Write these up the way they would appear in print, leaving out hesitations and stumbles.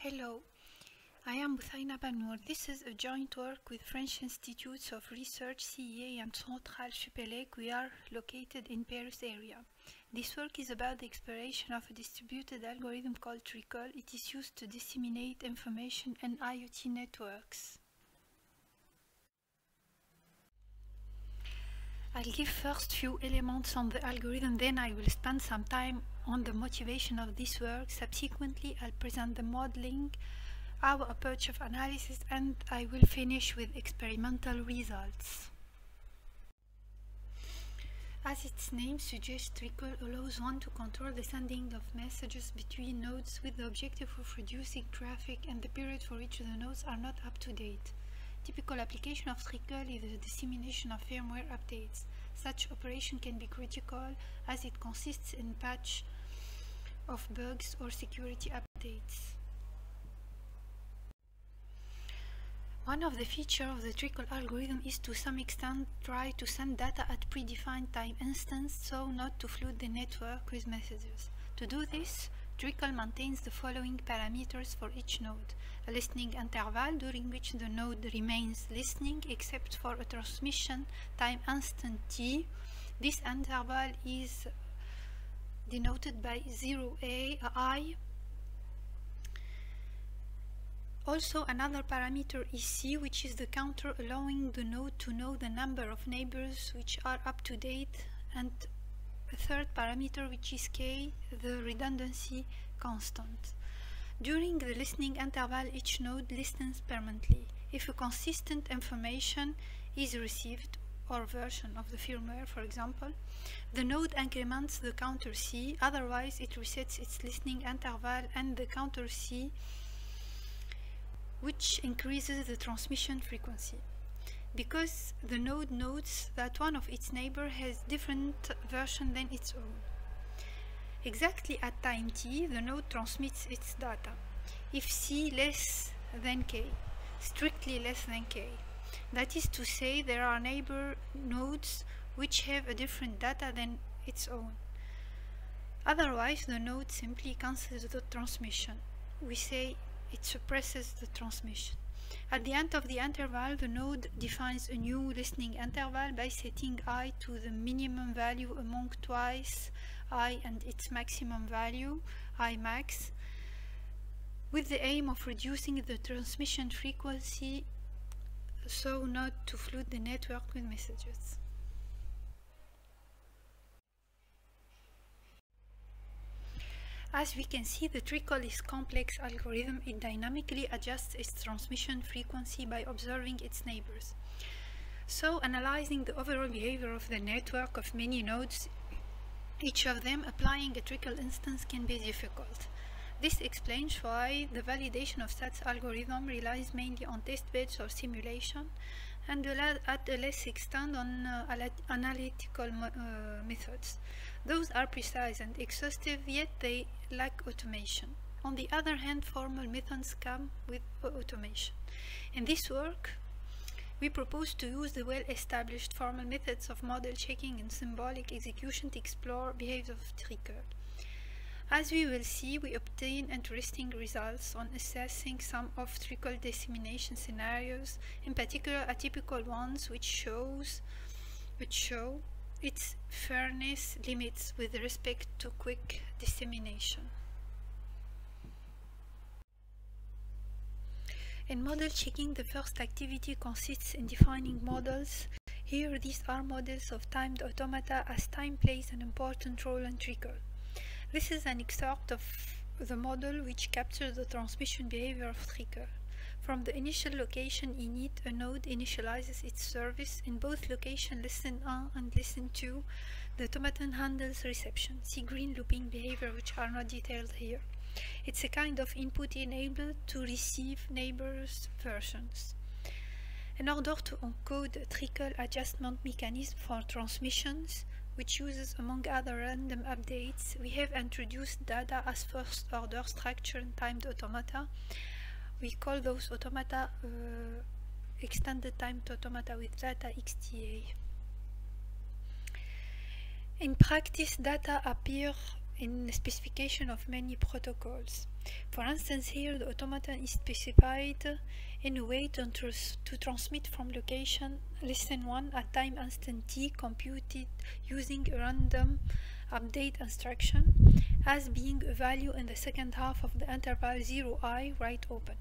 Hello, I am Buthaina Banour. This is a joint work with French Institutes of Research CEA and Centrale Supélec. We are located in Paris area. This work is about the exploration of a distributed algorithm called Trickle. It is used to disseminate information in IoT networks. I'll give first few elements on the algorithm, then I will spend some time on the motivation of this work. Subsequently, I'll present the modeling, our approach of analysis, and I will finish with experimental results. As its name suggests, Trickle allows one to control the sending of messages between nodes with the objective of reducing traffic and the period for which the nodes are not up to date. Typical application of Trickle is the dissemination of firmware updates. Such operation can be critical as it consists in patch of bugs or security updates. One of the features of the Trickle algorithm is to some extent try to send data at predefined time instance so not to flood the network with messages. To do this, Trickle maintains the following parameters for each node: a listening interval during which the node remains listening except for a transmission time instant t. This interval is denoted by 0i. Also, another parameter is c, which is the counter allowing the node to know the number of neighbors which are up to date, and a third parameter which is k, the redundancy constant. During the listening interval, each node listens permanently. If a consistent information is received, or version of the firmware, for example, the node increments the counter c, otherwise it resets its listening interval and the counter c, which increases the transmission frequency. Because the node notes that one of its neighbors has different version than its own. Exactly at time t, the node transmits its data. If c less than k, strictly less than k, that is to say there are neighbor nodes which have a different data than its own. Otherwise, the node simply cancels the transmission. We say it suppresses the transmission. At the end of the interval, the node defines a new listening interval by setting I to the minimum value among twice I and its maximum value, I max, with the aim of reducing the transmission frequency so not to flood the network with messages. As we can see, the Trickle is a complex algorithm. It dynamically adjusts its transmission frequency by observing its neighbors. So, analyzing the overall behavior of the network of many nodes, each of them applying a Trickle instance can be difficult. This explains why the validation of such algorithm relies mainly on test beds or simulation, and at a less extent on analytical methods. Those are precise and exhaustive, yet they lack automation. On the other hand, formal methods come with automation. In this work, we propose to use the well-established formal methods of model checking and symbolic execution to explore behavior of Trickle. As we will see, we obtain interesting results on assessing some of Trickle dissemination scenarios, in particular atypical ones which show its fairness limits with respect to quick dissemination. In model checking, the first activity consists in defining models. Here, these are models of timed automata, as time plays an important role in Trickle. This is an excerpt of the model which captures the transmission behavior of Trickle. From the initial location init, a node initializes its service. In both location listen 1 and listen 2, the automaton handles reception. See green looping behavior, which are not detailed here. It's a kind of input enabled to receive neighbors' versions. In order to encode a Trickle adjustment mechanism for transmissions, which uses among other random updates, we have introduced data as first order structure in timed automata. We call those automata extended timed automata with data XTA. In practice, data appear in the specification of many protocols. For instance, here the automaton is specified in a way to transmit from location less than 1 at time instant t computed using a random update instruction as being a value in the second half of the interval 0i write open.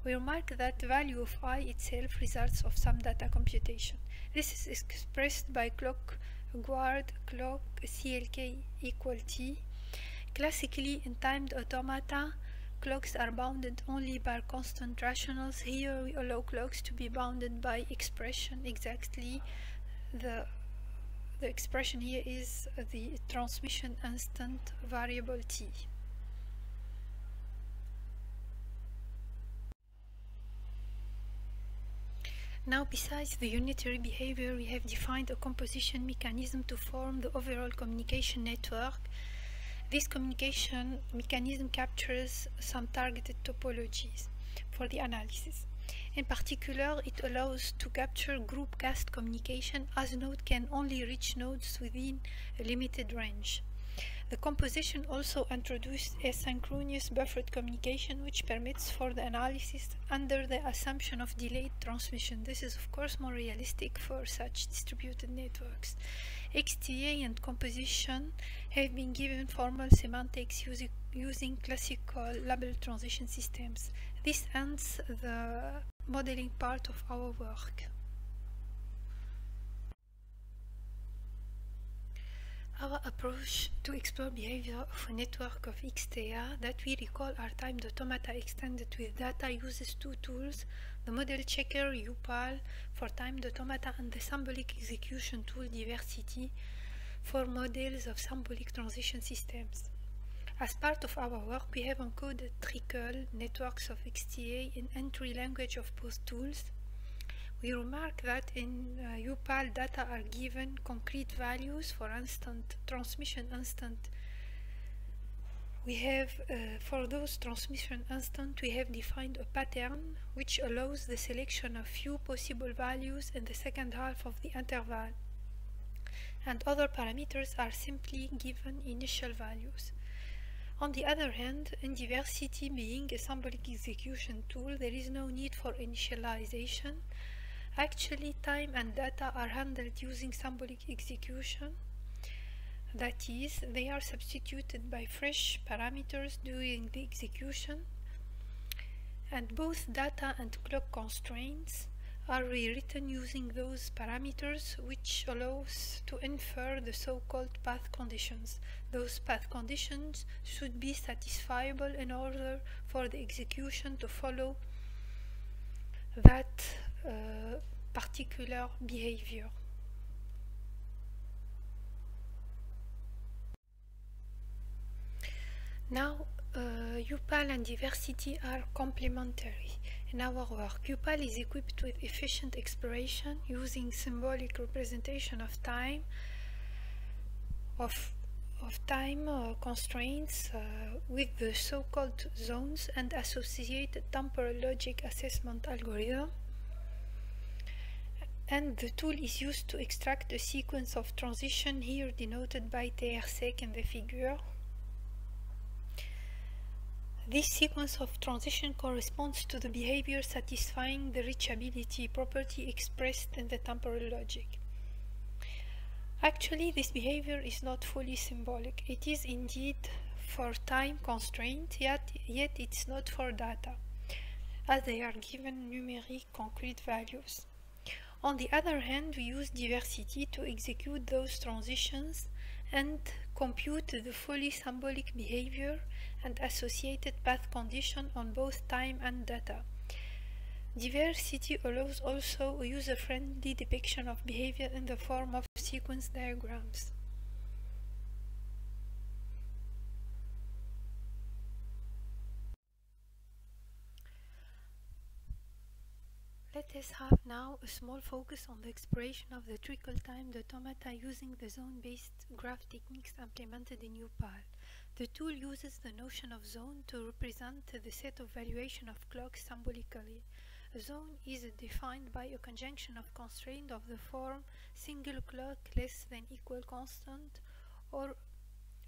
We remark that the value of I itself results of some data computation. This is expressed by clock guard clock CLK equal t. Classically, in timed automata, clocks are bounded only by constant rationals. Here we allow clocks to be bounded by expression. Exactly, the expression here is the transmission instant variable t. Now, besides the unitary behavior, we have defined a composition mechanism to form the overall communication network. This communication mechanism captures some targeted topologies for the analysis. In particular, it allows to capture group cast communication, as a node can only reach nodes within a limited range. The composition also introduced asynchronous buffered communication, which permits for the analysis under the assumption of delayed transmission. This is of course more realistic for such distributed networks. XTA and composition have been given formal semantics using classical label transition systems. This ends the modeling part of our work. Our approach to explore behavior of a network of XTA that we recall are timed automata extended with data uses two tools, the model checker UPAL for timed automata and the symbolic execution tool Diversity for models of symbolic transition systems. As part of our work, we have encoded trickle networks of XTA in entry language of both tools. We remark that in UPAL data are given concrete values. For instant transmission instant, we have for those transmission instant we have defined a pattern which allows the selection of few possible values in the second half of the interval, and other parameters are simply given initial values. On the other hand, in Diversity being a symbolic execution tool, there is no need for initialization. Actually, time and data are handled using symbolic execution. That is, they are substituted by fresh parameters during the execution, and both data and clock constraints are rewritten using those parameters, which allows to infer the so-called path conditions. Those path conditions should be satisfiable in order for the execution to follow that particular behavior. Now, UPAL and Diversity are complementary. In our work, UPAL is equipped with efficient exploration using symbolic representation of time constraints with the so-called zones and associated temporal logic assessment algorithm. And the tool is used to extract a sequence of transition, here denoted by TRSEC in the figure. This sequence of transition corresponds to the behavior satisfying the reachability property expressed in the temporal logic. Actually, this behavior is not fully symbolic. It is indeed for time constraint, yet it's not for data, as they are given numeric concrete values. On the other hand, we use Diversity to execute those transitions and compute the fully symbolic behavior and associated path condition on both time and data. Diversity allows also a user-friendly depiction of behavior in the form of sequence diagrams. Let us have now a small focus on the exploration of the trickle-timed automata using the zone-based graph techniques implemented in UPAL. The tool uses the notion of zone to represent the set of valuation of clocks symbolically. A zone is defined by a conjunction of constraints of the form single clock less than equal constant or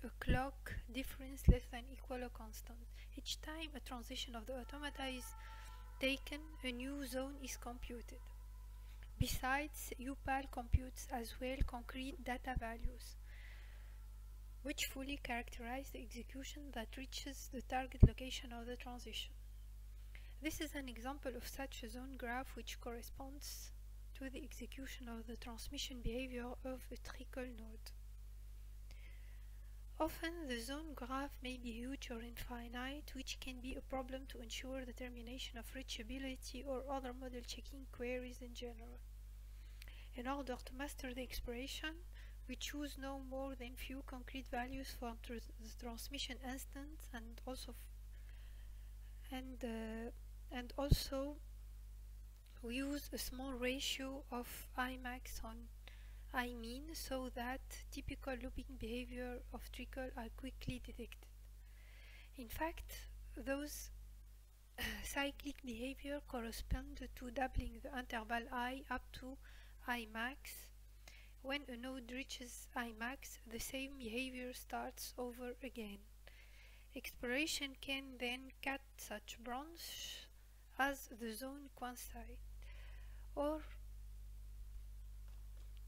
a clock difference less than equal or constant. Each time a transition of the automata is taken, a new zone is computed. Besides, UPAL computes as well concrete data values, which fully characterize the execution that reaches the target location of the transition. This is an example of such a zone graph which corresponds to the execution of the transmission behavior of a trickle node. Often the zone graph may be huge or infinite, which can be a problem to ensure the termination of reachability or other model checking queries in general. In order to master the expression, we choose no more than few concrete values for the transmission instance and also we use a small ratio of Imax on Imean so that typical looping behavior of trickle are quickly detected. In fact, those cyclic behavior correspond to doubling the interval I up to Imax. When a node reaches Imax, the same behavior starts over again. Exploration can then cut such branch as the zone coincide, or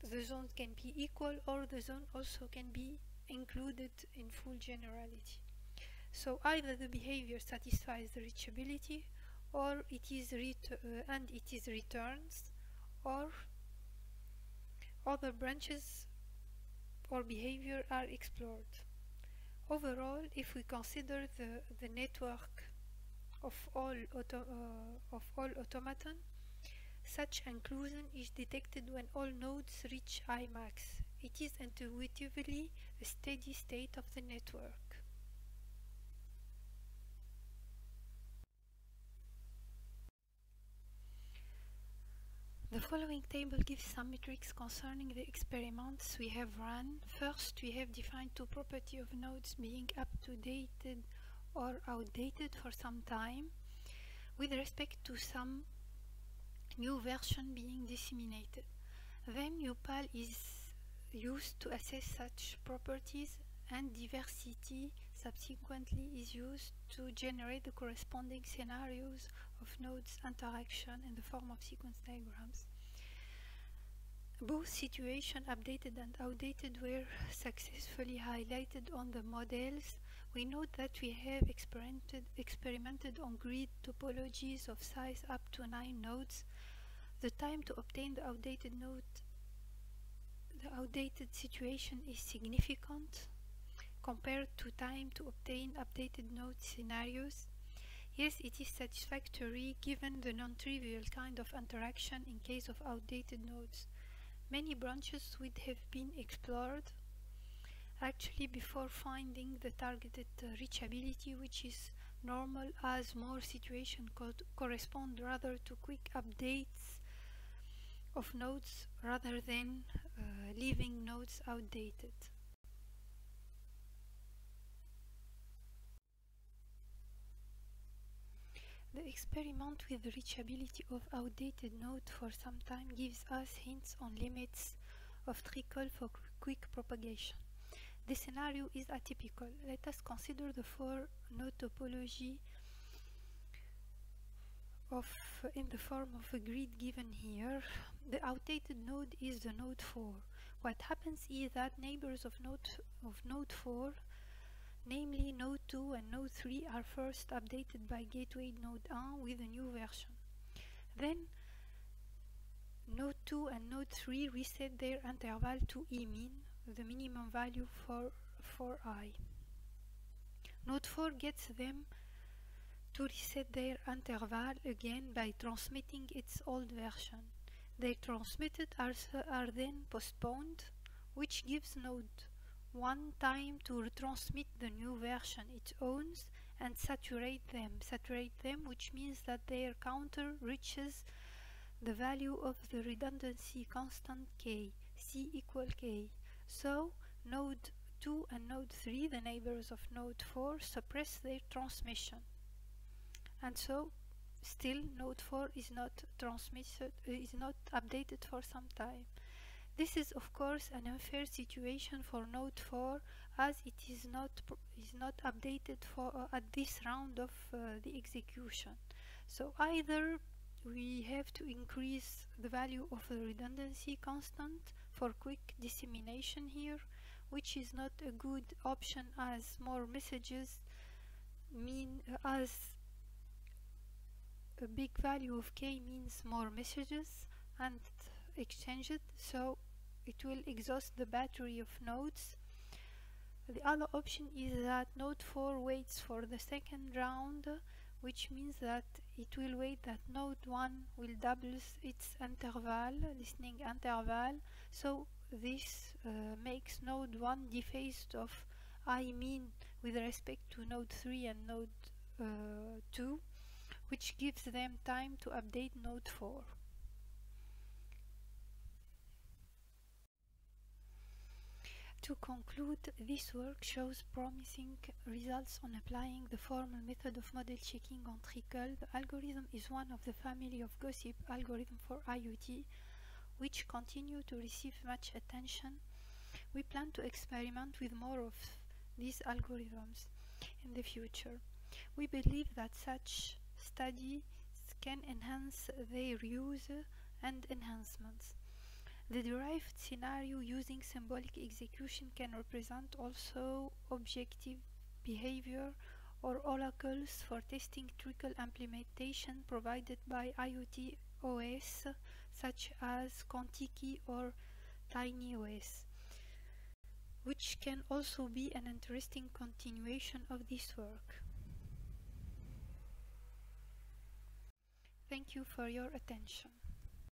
the zones can be equal, or the zone also can be included in full generality. So either the behavior satisfies the reachability, or it is returns, or other branches or behavior are explored. Overall, if we consider the network of all automaton, such inclusion is detected when all nodes reach Imax. It is intuitively a steady state of the network. The following table gives some metrics concerning the experiments we have run. First, we have defined two properties of nodes being up-to-dated or outdated for some time with respect to some new version being disseminated. Then UPAL is used to assess such properties, and diversity subsequently is used to generate the corresponding scenarios of nodes interaction in the form of sequence diagrams. Both situation updated and outdated were successfully highlighted on the models. We note that we have experimented on grid topologies of size up to 9 nodes. The time to obtain the outdated situation is significant compared to time to obtain updated node scenarios. Yes, it is satisfactory given the non-trivial kind of interaction in case of outdated nodes. Many branches would have been explored actually before finding the targeted reachability, which is normal as more situations correspond rather to quick updates of nodes rather than leaving nodes outdated. The experiment with the reachability of outdated node for some time gives us hints on limits of trickle for quick propagation. This scenario is atypical. Let us consider the 4-node topology in the form of a grid given here. The outdated node is the node 4. What happens is that neighbors of node 4, namely node 2 and node 3, are first updated by gateway node 1 with a new version. Then node 2 and node 3 reset their interval to Emin, the minimum value for I. Node 4 gets them to reset their interval again by transmitting its old version. They transmitted are then postponed, which gives node 1 time to retransmit the new version it owns and saturate them, which means that their counter reaches the value of the redundancy constant k, c equal k. So node 2 and node 3, the neighbors of node 4, suppress their transmission, and so still node 4 is not updated for some time. This is of course an unfair situation for node 4, as it is not updated for at this round of the execution. So either we have to increase the value of the redundancy constant for quick dissemination here, which is not a good option, as more messages mean as a big value of k means more messages and exchanged, so it will exhaust the battery of nodes. The other option is that node 4 waits for the second round, which means that it will wait that node 1 will double its listening interval, so this makes node 1 dephased of I mean with respect to node 3 and node 2, which gives them time to update node 4. To conclude, this work shows promising results on applying the formal method of model checking on Trickle. The algorithm is one of the family of gossip algorithms for IoT, which continue to receive much attention. We plan to experiment with more of these algorithms in the future. We believe that such studies can enhance their use and enhancements. The derived scenario using symbolic execution can represent also objective behavior or oracles for testing Trickle implementation provided by IoT OS such as Contiki or TinyOS, which can also be an interesting continuation of this work. Thank you for your attention.